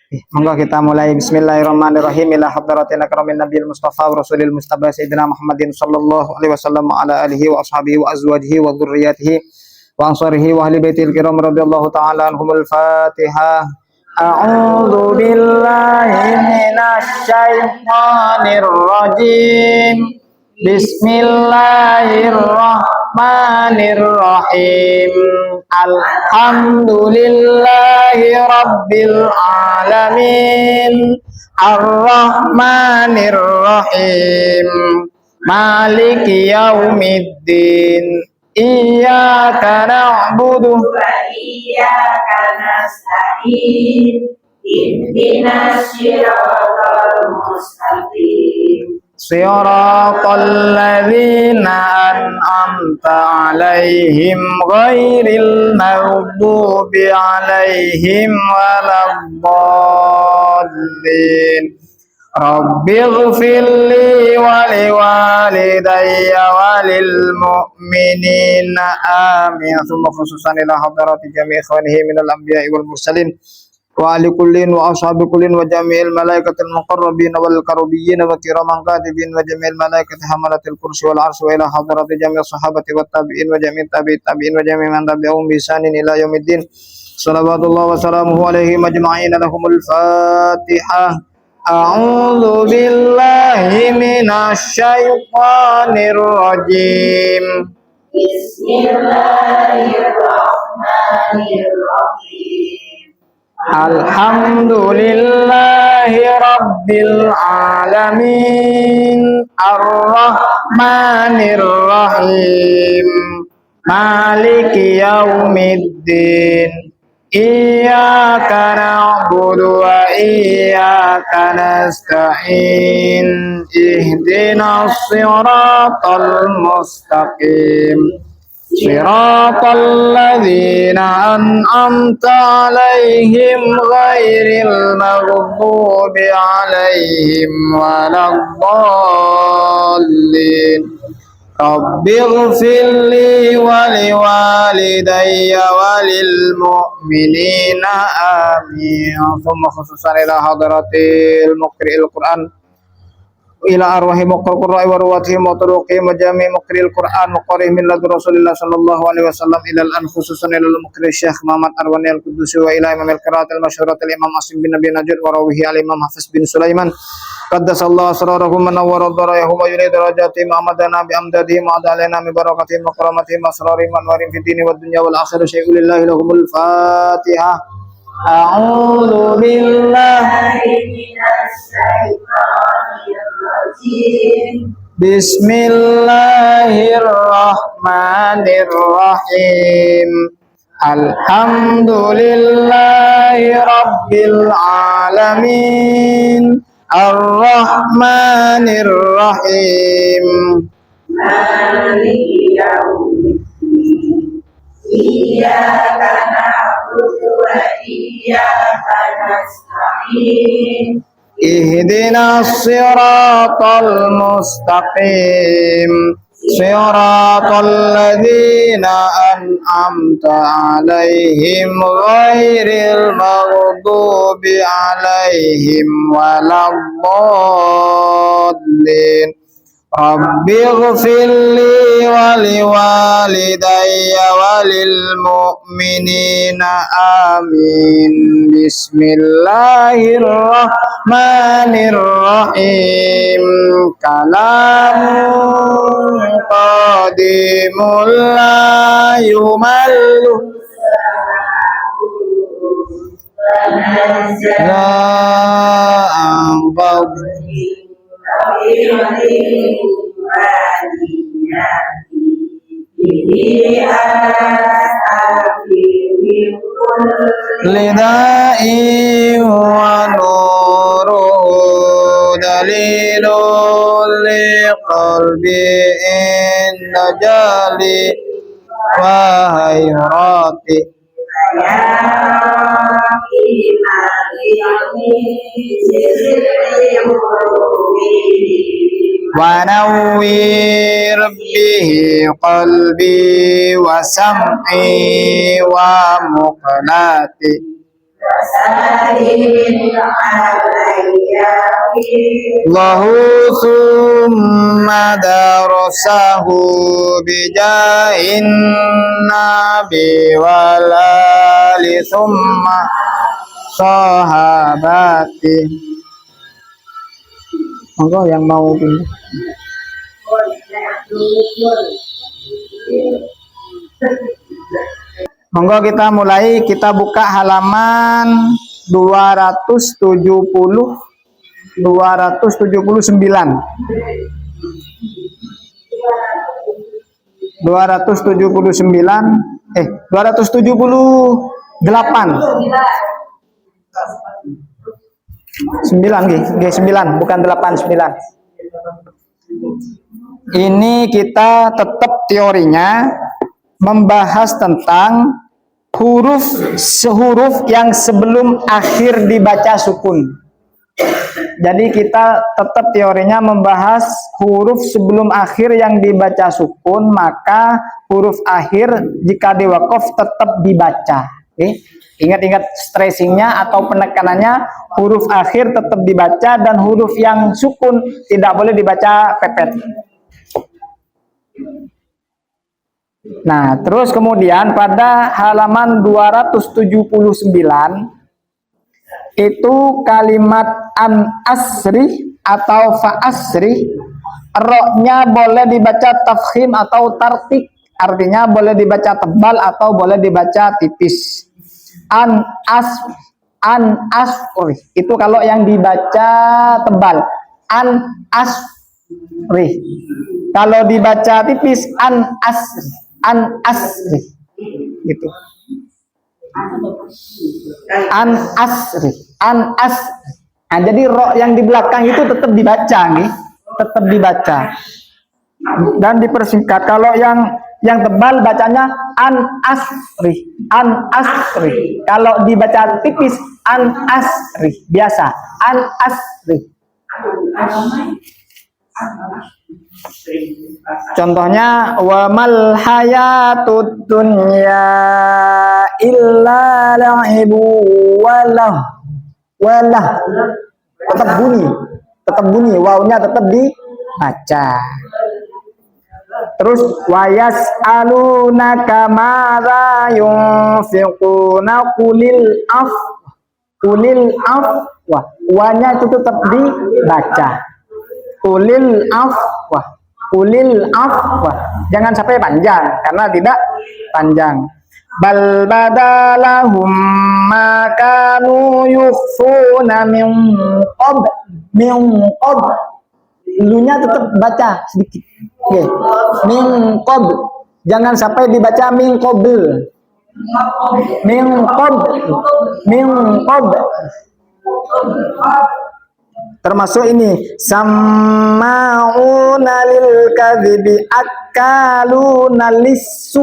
Monggo kita mulai. Bismillahirrahmanirrahim. Ila hadratil akramin nabiyil mustafa wa rasulil mustafa sayyidina Muhammadin sallallahu alaihi wasallam wa ala alihi wa ashabihi wa azwajihi wa dzurriyyatihi wa ansarihi wa ahli baitil kiram radhiyallahu ta'ala anhumul Fatihah. A'udzu billahi minasy syaithanir rajim. Bismillahirrahmanirrahim. Alhamdulillahi rabbil alamin. Ar-Rahmanir-Rahim. Maliki yaumiddin. Iyyaka na'budu wa iyyaka nasta'in. Ihdinas siratal mustaqim. Siratal ladzina an'amta 'alaihim ghairil maghdubi 'alaihim waladdallin. Rabbighfirli wa liwalidayya walil mu'minina amin. Tsumma khususan ila hadrati jami' ikhwanihi minal anbiya'i wal mursalin wa ali kullin wa ashabi kullin wa jami'il malaikatil muqarrabin wal karubiyyin wa kiraman katibin wa jami'il malaikati hamalatil kursi wal arsy wa ila hadrati jami'is sahabati wat tabi'in wa jami'it tabi'in wa jami' man tabi'ahum bi ihsanin ila yaumiddin. Shalawatullah wa salamuhu alaihim ajma'in. Lahumul Fatihah. A'udzu billahi minasy syaithanir rajim. Bismillahirrahmanirrahim. Alhamdulillahi rabbil alamin. Ar-Rahmanir-Rahim. Maliki yaumiddin. Iyyaka na'budu wa iyyaka nasta'in. Ihdinas siratal mustaqim. Siratal ladzina an'amta 'alaihim ghairil maghdubi 'alaihim waladdallin. Rabbighfirli wa liwalidayya walil mu'minina amin. Tsumma khususan ila hadratil muqri'il Qur'an ila arwahi muqril qurra'i wa ruwatihim wa turuqihim wa jami' muqril Qur'an wa qarih min ladu Rasulillah sallallahu alaihi wasallam ila al-an khususan ila al-muqri Syekh Muhammad Arwani al-Qudusi wa ila imam al-qiraat al-masyhurat al-imam Asim bin Nabi Najud wa rawihi al-imam Hafiz bin Sulaiman qaddasallahu asrarahum wa nawwara darayahum wa yulid darajatihim amadana bi amdadihim wa adalana bi barakatihim wa karamatihim asrarihim wa anwarihim fid dini wad dunya wal akhirah syai'un lillahi lahumul Fatihah. A'udzu billahi minasy syaithanir rajim. Bismillahirrahmanirrahim. Alhamdulillahi rabbil alamin. Ar-Rahmanir-Rahim. Maliki yaumiddin. Iyyaka na'budu wa iyyaka nasta'in. Ihdinas siratal mustaqim. Siratal ladzina an'amta 'alaihim ghairil maghdubi 'alaihim waladdallin. Rabbighfirli wa liwalidayya walil mu'minina amin. Bismillahirrahmanirrahim. Kalamun qadimul la yumallu lidai wa nuru dalilul liqalbi inda jali wa hayrati wa nawwir bihi qalbi wa sam'i wa muqlati Allahu summa darasahu bijahin nabi walali summa sahabati. Monggo yang mau pindah. Monggo kita mulai, kita buka halaman 279. 278. G9 bukan 89. Ini kita tetap teorinya membahas tentang huruf yang sebelum akhir dibaca sukun. Jadi kita tetap teorinya membahas huruf sebelum akhir yang dibaca sukun, maka huruf akhir jika diwakaf tetap dibaca. Ingat-ingat stressingnya atau penekanannya, huruf akhir tetap dibaca dan huruf yang sukun tidak boleh dibaca pepet. Nah, terus kemudian pada halaman 279 itu kalimat an asri atau fa asri, ro-nya boleh dibaca tafkhim atau tartik, artinya boleh dibaca tebal atau boleh dibaca tipis. An asri itu kalau yang dibaca tebal, an asri. Kalau dibaca tipis, an asri gitu. An asri. Nah, jadi ro yang di belakang itu tetap dibaca nih, tetap dibaca dan dipersingkat. Kalau yang tebal bacanya an asri. Kalau dibaca tipis an asri biasa, an asri. Contohnya wa mal hayatud dunya illa la'ibu walah. Tetap bunyi, wawnya tetap dibaca. Terus wa yas'alunaka madza yunfiquna qulil afwa. Wa-nya itu tetap dibaca. Qulil afwa. Jangan sampai panjang karena tidak panjang. Bal badalahum ma kanu yukhfuna min qabl. Lunya tetap baca sedikit. Oke. Min qabl. Jangan sampai dibaca min qabl. Min qabl. Termasuk ini sama'una lil kadhibi akaluna lissu,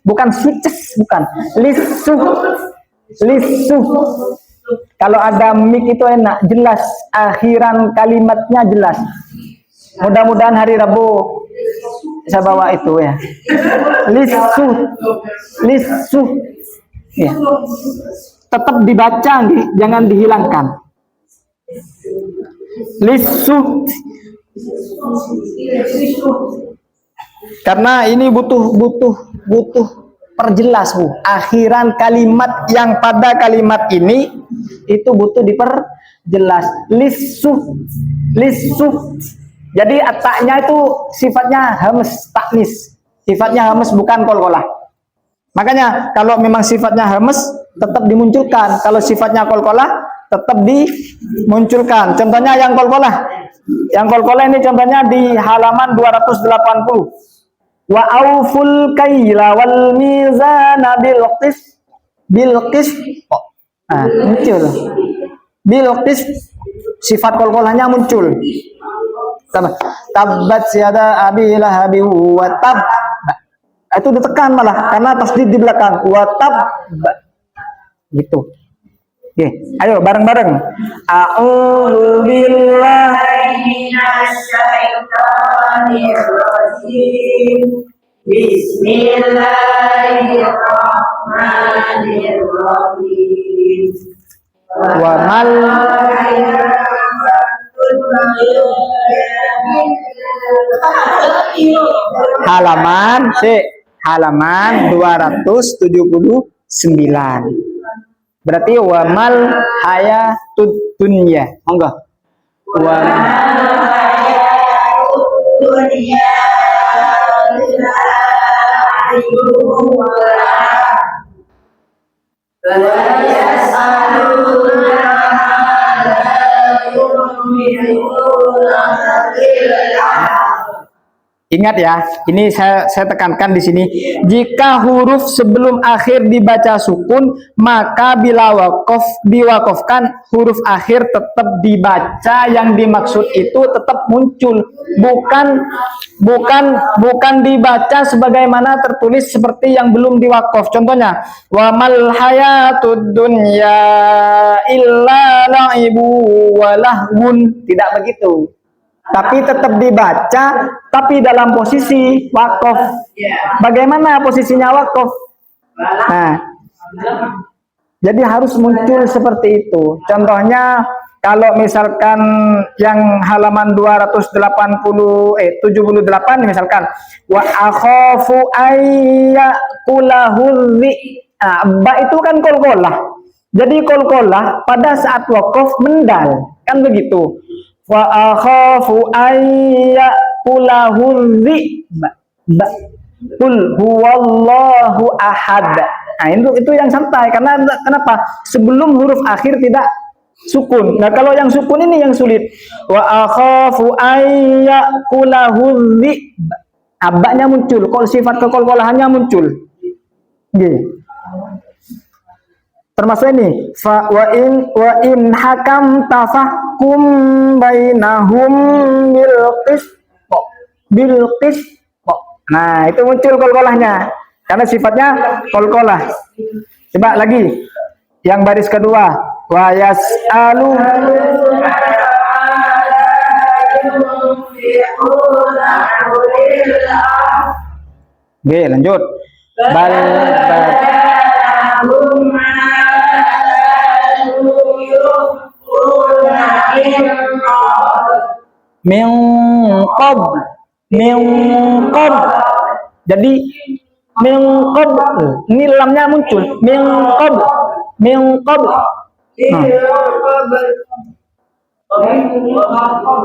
bukan suces, bukan lissu. Kalau ada mik itu enak, jelas, akhiran kalimatnya jelas. Mudah-mudahan hari Rabu saya bawa itu ya. Lissu ya. Tetap dibaca nih, jangan dihilangkan. Lissu. Karena ini butuh perjelas, Bu. Akhiran kalimat yang pada kalimat ini itu butuh diperjelas. Lissu. Jadi ataknya itu sifatnya hamas, taknis. Sifatnya hamas bukan qalqalah. Makanya kalau memang sifatnya hamas tetap dimunculkan. Kalau sifatnya qalqalah tetap dimunculkan. Contohnya yang qalqalah. Yang qalqalah ini contohnya di halaman 280. Wa auful kaila wal mizana bil qis. Nah, muncul. Bil qis, sifat qalqalahnya muncul. Tabbat yada abi lahabi wa tab. Itu ditekan malah karena tasdid di belakang. Wa tab. Gitu. Oke, ayo bareng-bareng. A'udzu billahi minasyaitonir rajim. Bismillahirrahmanirrahim. Wa mal halaman 279. Berarti wa mal hayatud dunya. Monggo. Wa dunya Ingat ya, ini saya tekankan di sini. Jika huruf sebelum akhir dibaca sukun, maka bila diwakofkan, huruf akhir tetap dibaca. Yang dimaksud itu tetap muncul, bukan dibaca sebagaimana tertulis seperti yang belum diwakof. Contohnya, wa mal hayatud dunya illa la'ibu wa lahwun. Tidak begitu. Tapi tetap dibaca, tapi dalam posisi wakof. Bagaimana posisinya wakof? Nah, jadi harus muncul seperti itu. Contohnya, kalau misalkan yang halaman 78 misalkan, wa akhafu ayyakulahul zi. Nah, ba itu kan kolkolah. Jadi kolkolah pada saat wakof mendal, kan begitu. Wa akhafu ayyakulahul zi. Qul huwallahu ahad. Nah, itu yang santai. Karena kenapa? Sebelum huruf akhir tidak sukun. Nah, kalau yang sukun ini yang sulit. Wa akhafu ayyakulahul zi. Abaknya muncul, kalau sifat kekolkolahannya muncul. Nggih. Termasuk ini wa in hakam tafahkum bainahum bil qist. Nah, itu muncul kolkolahnya karena sifatnya kolkolah. Coba lagi yang baris kedua, wa yas'alu. Oke, lanjut. Min qabl. Jadi min qabl ini lamnya muncul. Min qabl.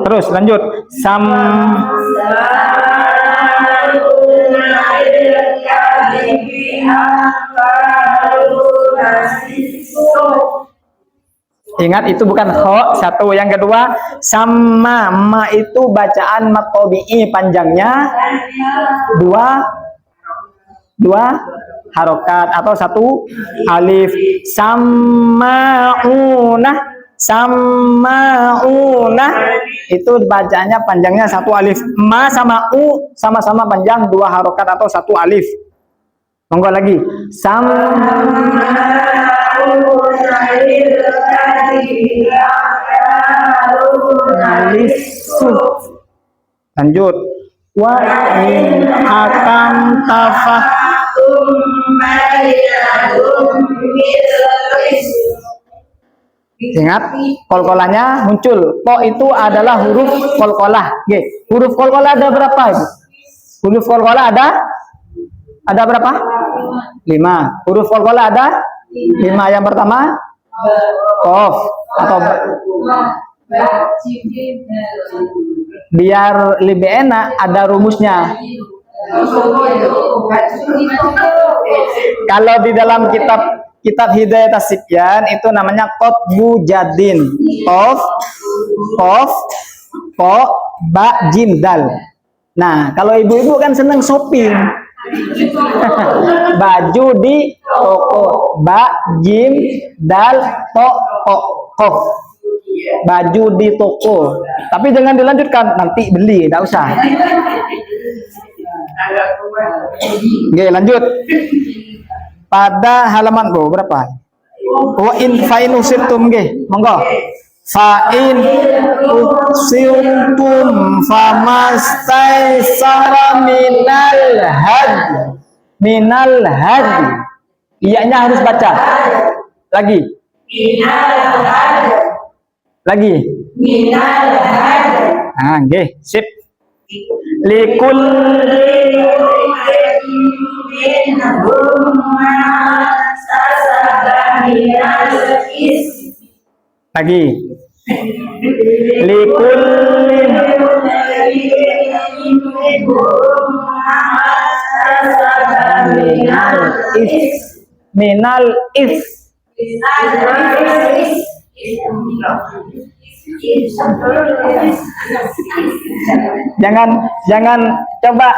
Terus lanjut. Ingat, itu bukan kho, satu. Yang kedua, sama ma itu bacaan matobi'i, panjangnya dua harokat atau satu alif. Sama'unah itu bacaannya panjangnya satu alif. Ma sama u sama-sama panjang, dua harokat atau satu alif. Monggo lagi. Lanjut. Wa in hakam tafahkum bainahum bil qist. Ingat, kolkolahnya muncul. Po itu adalah huruf kolkolah. Huruf kolkolah ada berapa itu? Huruf kolkolah ada berapa? 5. Huruf kolkolah ada 5. Yang pertama qaf atau biar lebih enak ada rumusnya. Kalau di dalam kitab Hidayat As-Sibyan itu namanya qatbu jadin. Qaf po ba jim dal. Nah, kalau ibu-ibu kan seneng shopping. Baju di toko, ba jim dal toko. Baju di toko. Tapi jangan dilanjutkan, nanti beli, enggak usah. Oke, lanjut. Pada halaman berapa? Wa in fa'in usirtum nggih, monggo. Fa'in usirtum famastaisara minal hadi. Iyanya harus baca. Lagi. Lagi. Ah, nggih, sip. Likul lagi. Likul minal is jangan coba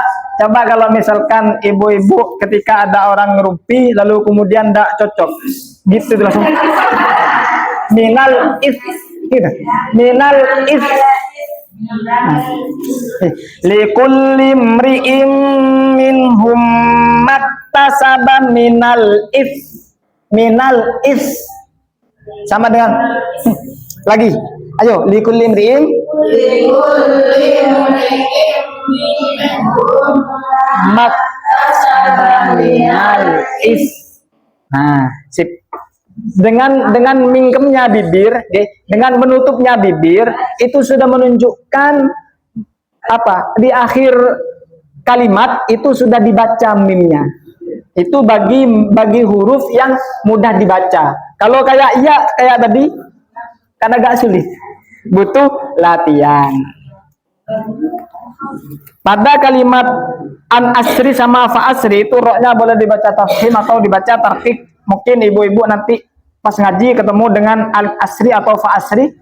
kalau misalkan ibu-ibu ketika ada orang ngerumpi lalu kemudian tidak cocok gitu langsung minal is gitu. Minal is likulli mri'im minhum maktasaba minal is sama dengan lagi ayo likulli mri'im maktasaba minal is. Nah, sip. Dengan mingkemnya bibir, dengan menutupnya bibir itu sudah menunjukkan apa? Di akhir kalimat itu sudah dibaca mimnya. Itu bagi huruf yang mudah dibaca. Kalau kayak iya kayak tadi kan agak sulit. Butuh latihan. Pada kalimat an asri sama fa asri itu roknya boleh dibaca tafhim atau dibaca tarkik. Mungkin ibu-ibu nanti pas ngaji ketemu dengan al asri atau fa asri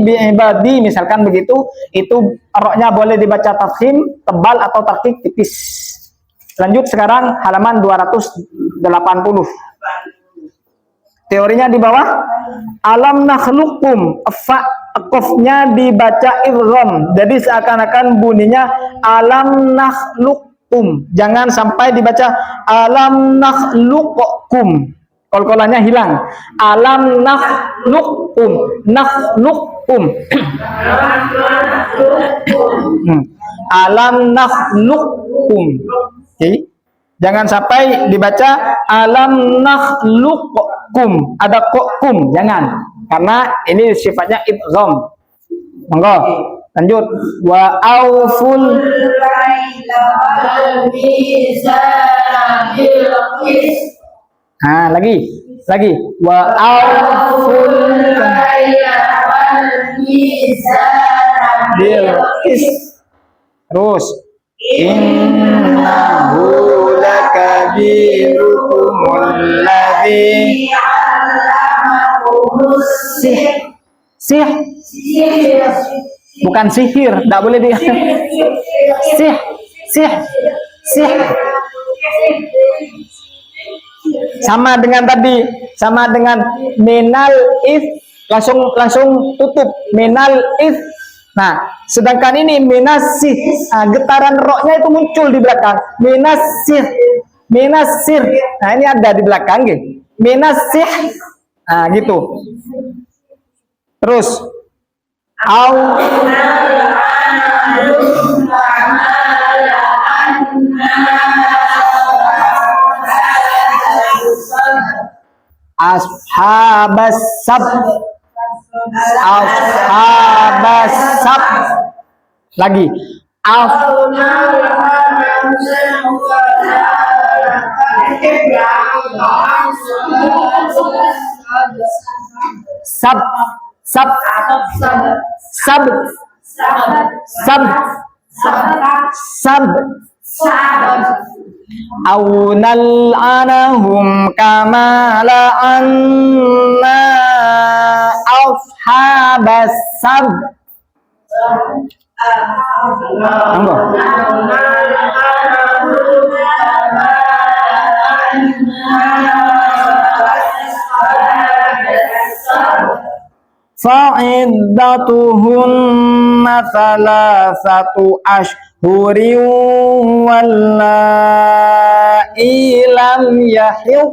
bi ibadi misalkan begitu, itu roknya boleh dibaca tafhim tebal atau tarkik tipis. Lanjut sekarang halaman 280. Teorinya di bawah. Alam nakhluqum, fa qafnya dibaca idgham. Jadi seakan-akan bunyinya alam nakhluqum. Jangan sampai dibaca alam nakhluqkum. Kol-kolannya hilang. Alam nakhluqkum. Alam nakhluqkum. Okay. Jangan sampai dibaca alam nakhluqkum. Ada kum, jangan. Karena ini sifatnya idgham. Monggo. Lanjut. Wa auful lagi. Wa auful terus innahu lakabirukumul ladzi 'allamakumus sihir. Bukan sihir, enggak boleh di sihir. Sama dengan tadi, sama dengan minal if langsung tutup minal if. Nah, sedangkan ini minasih, getaran roknya itu muncul di belakang. Minasir. Nah, ini ada di belakang gitu. Minasih. Nah, gitu. Terus ashabas sab lagi sab aunal anahum kama la'anna ashabas sab. Fa'iddatuhunna thalathatu ashhurin wallahi lam yahiq.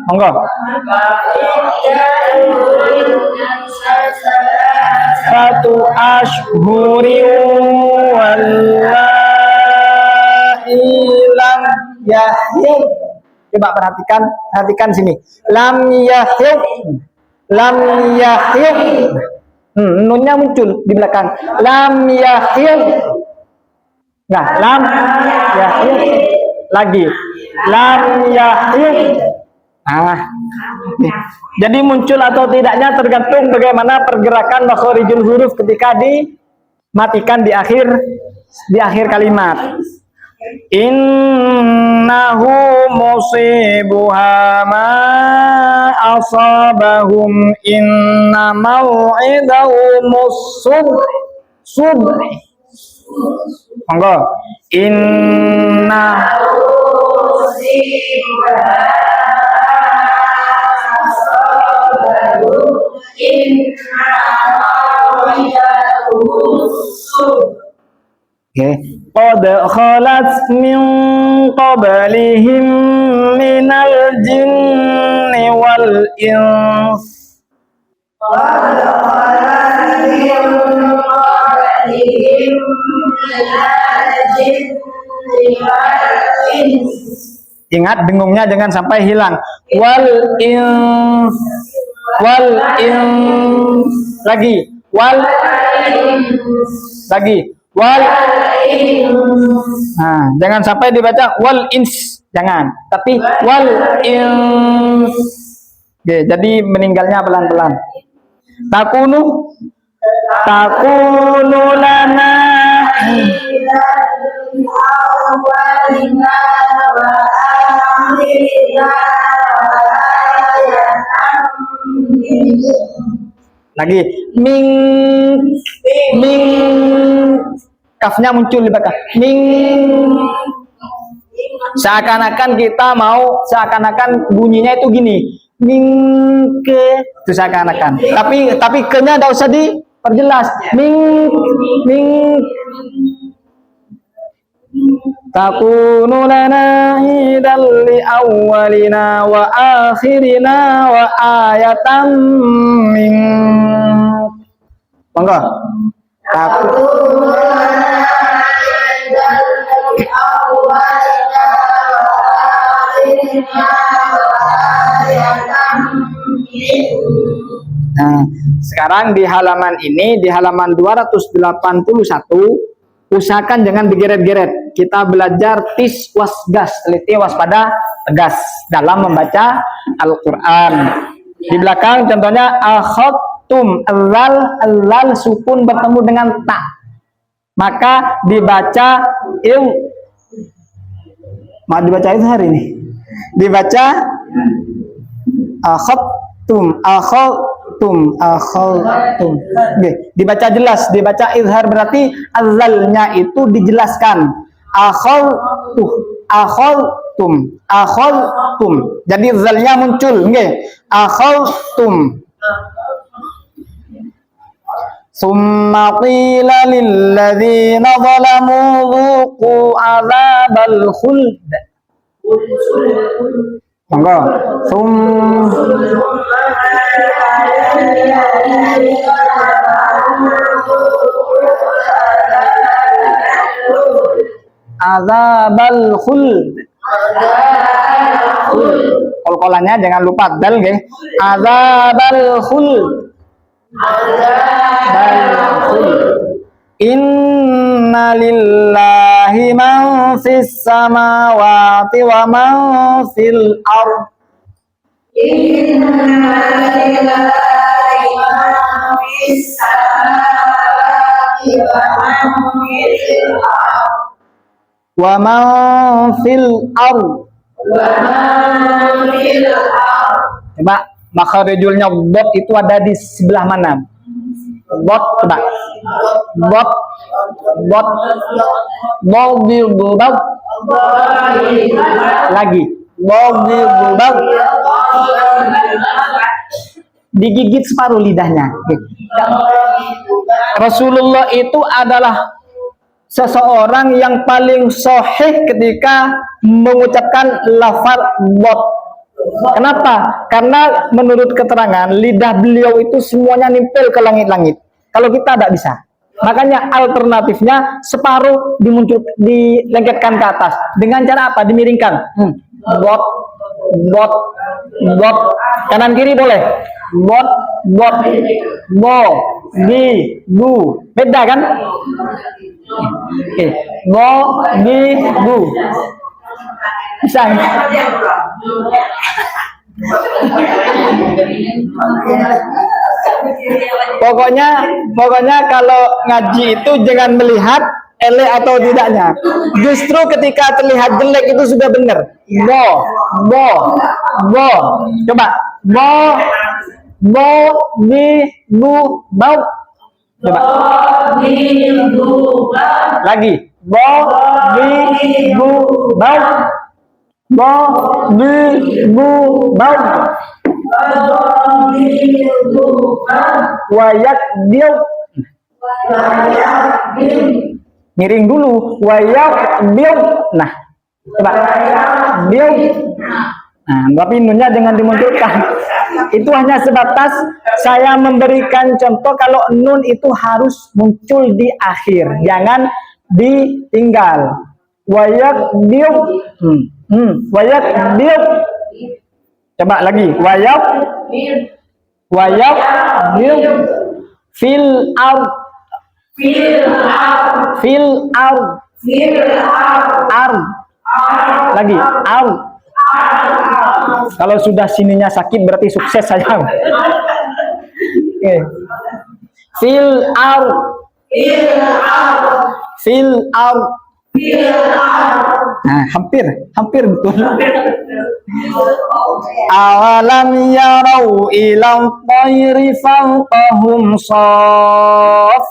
Monggo. Satu ashhurin wallahi lam yahid. Coba perhatikan sini. Lam yahid. Lam yahid. Nunnya muncul di belakang. Lam yahid. Nah, lam yahid. Lagi. Lam yahid. Jadi muncul atau tidaknya tergantung bagaimana pergerakan makharijul huruf ketika dimatikan di akhir kalimat. Innahu musibuha ma asabahum inna mau'idahumus subh. Monggo. Inna qad khalat min qablihim minal jinni wal ins. Ingat dengungnya jangan sampai hilang. Wal ins. Lagi. Jangan sampai dibaca wal ins, jangan. Tapi wal ins. Oke, jadi meninggalnya pelan-pelan. Takunu lana lagi ming kafnya muncul di belakang ming, seakan-akan bunyinya itu gini ming ke, itu seakan-akan, tapi ke-nya enggak usah diperjelas. Ming takunu lana idal li awwalina wa akhirina wa ayatan min. Monggo. Takunu lana idal li awwalina wa akhirina wa ayatan min. Nah, sekarang di halaman ini, di halaman 281, usahakan jangan digeret-geret. Kita belajar tis wasgas, teliti waspada tegas dalam membaca Al-Quran. Di belakang contohnya akhadtum, al-lal sukun bertemu dengan ta, maka dibaca hari ini dibaca akhadtum. Oke, dibaca jelas, dibaca izhar, berarti azalnya itu dijelaskan. Akhadtum. Jadi zalnya muncul, nggih. Akhadtum. Summa qila lil ladzina zalamu dzuqu adzabal khuld. Monggo. Azabal khuld. Kol-kolannya jangan lupa dal nggih. Azabal khuld. Inna lillahi man fis samawati wa man fil ard. Inna lillahi man fis samawati wa man fil ard. Wa man fil ard. Coba makharijulnya dot itu ada di sebelah mana? Dot, coba. Dot. Lagi. Digigit separuh lidahnya. Rasulullah itu adalah seseorang yang paling sahih ketika mengucapkan lafaz bot. Kenapa? Karena menurut keterangan lidah beliau itu semuanya nimpel ke langit-langit. Kalau kita tidak bisa. Makanya alternatifnya separuh dilengketkan ke atas. Dengan cara apa? Dimiringkan. Bot, bot, bot. Kanan kiri boleh. Bot, bot, bo, bi, bu. Beda kan? Oke. Bo, bi, bu. Bisa. Pokoknya kalau ngaji itu jangan melihat elek atau tidaknya. Justru ketika terlihat jelek itu sudah benar. Bo. Coba. Bo, bi, bu, bau. Coba. Lagi. Bo, bi, bu, bau. Bo, bi, bu, bau. Wayak bil. Miring dulu. Wayak bil. Nah, coba. Bil. Nah, tapi nunnya jangan dimunculkan. Itu hanya sebatas saya memberikan contoh kalau nun itu harus muncul di akhir, jangan ditinggal. Wayak bil. Wayak bil. Coba lagi. Wayak bil. Fil out. Lagi. Out. Kalau sudah sininya sakit berarti sukses sayang. Okay. Fill out. Nah, hampir betul. Awalam yarau ilam tayri fawqahum saffati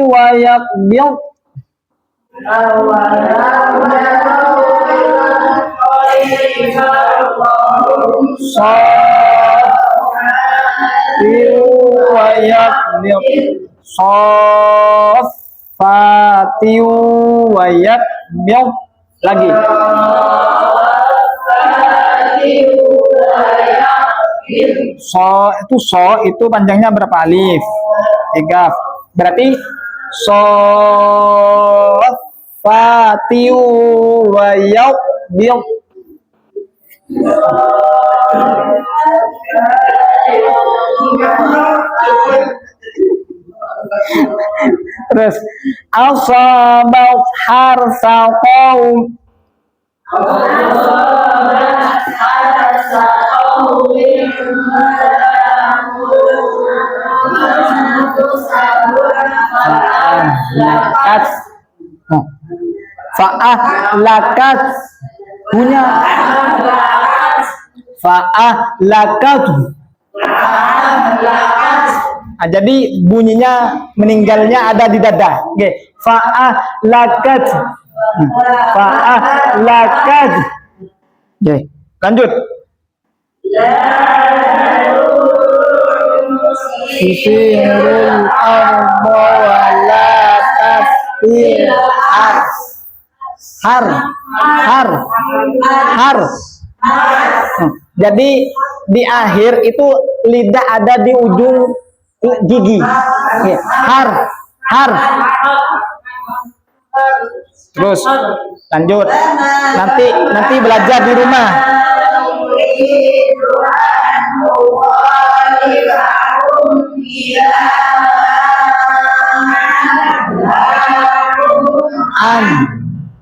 wa yaqbil. Saffati wa yaqbil. Lagi. So itu panjangnya berapa alif? 3. Berarti saffati wa yaqbil. Terus asabat harsa qaum. Fa'ahlakat punya fa'ahlakat. Jadi bunyinya meninggalnya ada di dada. Oke, fa'ahlakat. Fa'ahlakat. Oke, lanjut. Sisirul arba wala tasfil har. Jadi di akhir itu lidah ada di ujung gigi. Har. Terus lanjut. Nanti belajar di rumah.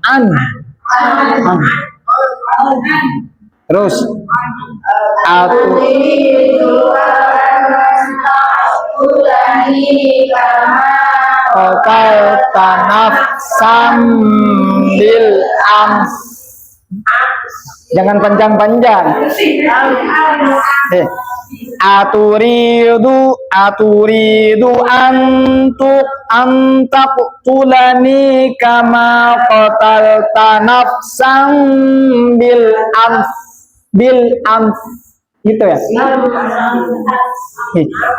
An. Terus Qatal tanaf sambil ams. Jangan panjang-panjang. Aturidu antak tulani kama qatalta nafsan bil ams gitu ya.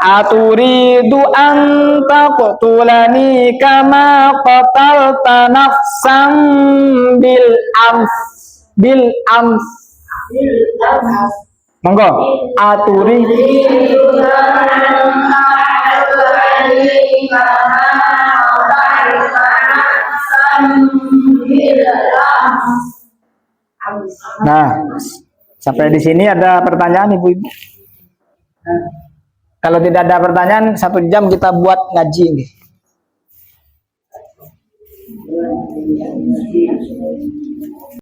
Aturidu antak tulani kama qatalta nafsan bil ams. Monggo. Aturi Nah, sampai di sini ada pertanyaan ibu-ibu? Kalau tidak ada pertanyaan, 1 jam kita buat ngaji nih.